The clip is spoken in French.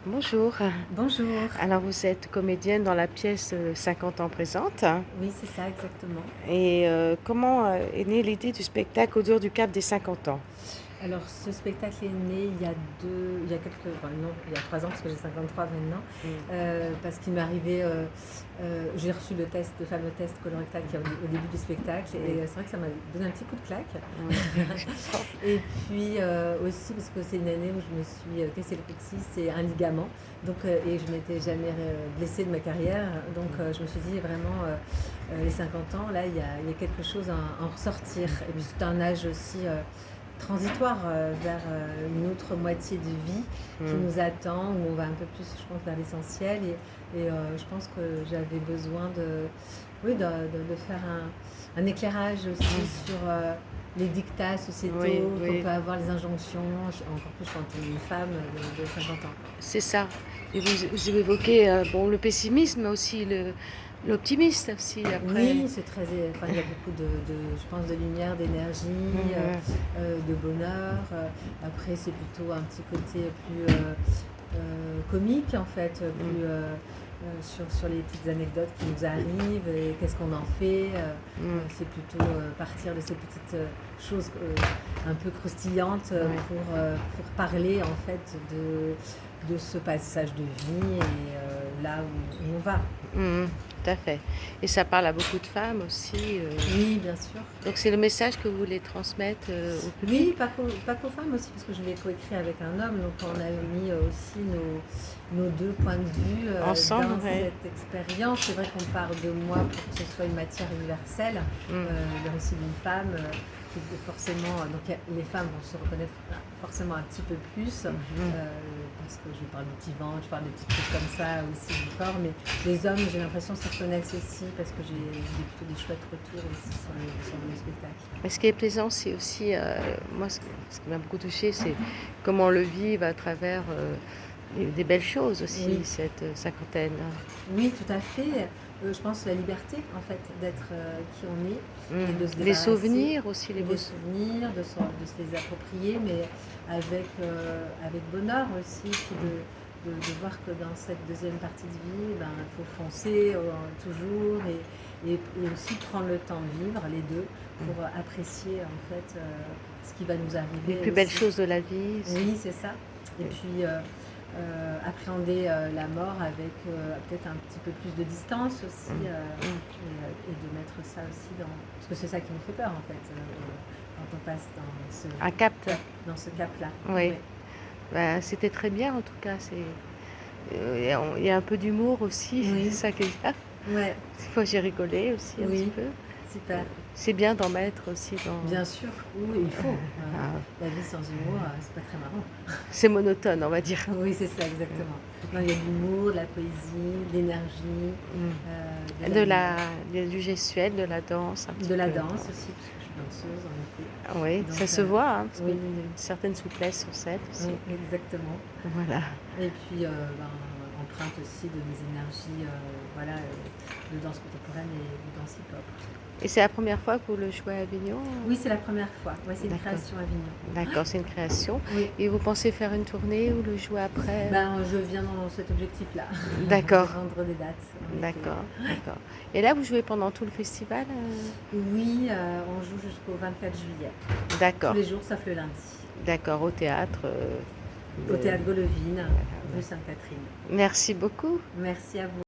Bonjour. Bonjour. Alors vous êtes comédienne dans la pièce 50 ans présente. Oui, c'est ça exactement. Et comment est née l'idée du spectacle Autour du Cap des 50 ans? Alors ce spectacle est né il y a quelques, enfin non, il y a 3 ans parce que j'ai 53 maintenant, Mm. parce qu'il m'est arrivé, j'ai reçu le fameux test colorectal qu'il y a au début du spectacle Oui. et c'est vrai que ça m'a donné un petit coup de claque. Oui, je comprends. Et puis aussi parce que c'est une année où je me suis cassé le coccyx et un ligament, donc et je m'étais jamais blessée de ma carrière, donc je me suis dit vraiment les 50 ans, là il y a quelque chose à en ressortir. Et puis c'est un âge aussi transitoire vers une autre moitié de vie qui Mm. nous attend, où on va un peu plus, je pense, vers l'essentiel. Et je pense que j'avais besoin oui, de faire un éclairage aussi sur les dictats Oui, sociétaux qu'on oui, peut avoir, les injonctions, encore plus quand on est une femme de 50 ans. c'est ça. Et vous évoquez bon, le pessimisme, mais aussi l'optimisme aussi après. Oui, c'est très. Enfin, il y a beaucoup je pense, de lumière, d'énergie, Mhm. de bonheur. Après, c'est plutôt un petit côté plus comique, en fait, plus Mm. sur les petites anecdotes qui nous arrivent et qu'est-ce qu'on en fait. Mm. C'est plutôt partir de ces petites choses un peu croustillantes Ouais. pour parler, en fait, de ce passage de vie et là où on va. Mm. Tout à fait. Et ça parle à beaucoup de femmes aussi. Oui, bien sûr. Donc c'est le message que vous voulez transmettre au public? Oui, pas qu'aux femmes aussi, parce que je l'ai coécrit avec un homme, donc on a mis aussi nos deux points de vue Ensemble, dans ouais. cette expérience. C'est vrai qu'on part de moi pour que ce soit une matière universelle, Mm. le récit d'une femme, qui forcément, donc les femmes vont se reconnaître forcément un petit peu plus, Mhm. parce que je parle du petit ventre, je parle des petites choses comme ça aussi du corps, mais les hommes, j'ai l'impression, se reconnaissent aussi, parce que j'ai plutôt des chouettes retours aussi sur le spectacle. Mais ce qui est plaisant, c'est aussi, moi, ce qui m'a beaucoup touchée, c'est comment on le vivre à travers des belles choses aussi, Oui. cette cinquantaine. Oui, tout à fait. Je pense la liberté, en fait, d'être qui on est et de se Les débarrasser, souvenirs aussi, les beaux les souvenirs. souvenirs, de se les approprier, mais avec bonheur aussi, puis de voir que dans cette deuxième partie de vie, ben, il faut foncer toujours et aussi prendre le temps de vivre les deux pour apprécier, en fait, ce qui va nous Les arriver plus belles aussi. choses de la vie. Oui, c'est ça. Et puis appréhender la mort avec peut-être un petit peu plus de distance aussi Mm, mm. et de mettre ça aussi dans. Parce que c'est ça qui nous fait peur en fait, quand on passe Un cap. dans ce cap-là. Oui. Oui, Ben, c'était très bien en tout cas. Il y a un peu d'humour aussi, c'est oui, ça qui est bien. ouais, Des fois j'ai rigolé aussi un petit oui, peu. super. C'est bien d'en mettre aussi dans. Bien sûr, oui, il faut. Ah, La vie sans humour, c'est pas très marrant. c'est monotone, on va dire. Oui, c'est ça, exactement. Non, il y a de l'humour, de la poésie, de l'énergie, de la lumière. Du gestuel, de la danse, un petit De la peu. danse aussi, parce que je suis danseuse en Ah oui, effet. ça Donc, se voit, hein, parce qu'il y oui, a une certaine souplesse sur scène aussi. exactement. Voilà. Et puis, ben, empreinte aussi de mes énergies voilà, de danse contemporaine et de danse hip-hop. Et c'est la première fois que vous le jouez à Avignon? Oui, c'est la première fois. Ouais, c'est une D'accord. création à Avignon. D'accord, c'est une création. Oui, Et vous pensez faire une tournée ou le jouer après? ben, je viens dans cet objectif-là, de D'accord, vendre des dates, en effet. d'accord, d'accord. Et là, vous jouez pendant tout le festival? Oui, on joue jusqu'au 24 juillet. Tous D'accord, les jours, sauf le lundi. d'accord, au théâtre. Au théâtre Golovine, Voilà, rue ouais. Sainte-Catherine. Merci beaucoup. Merci à vous.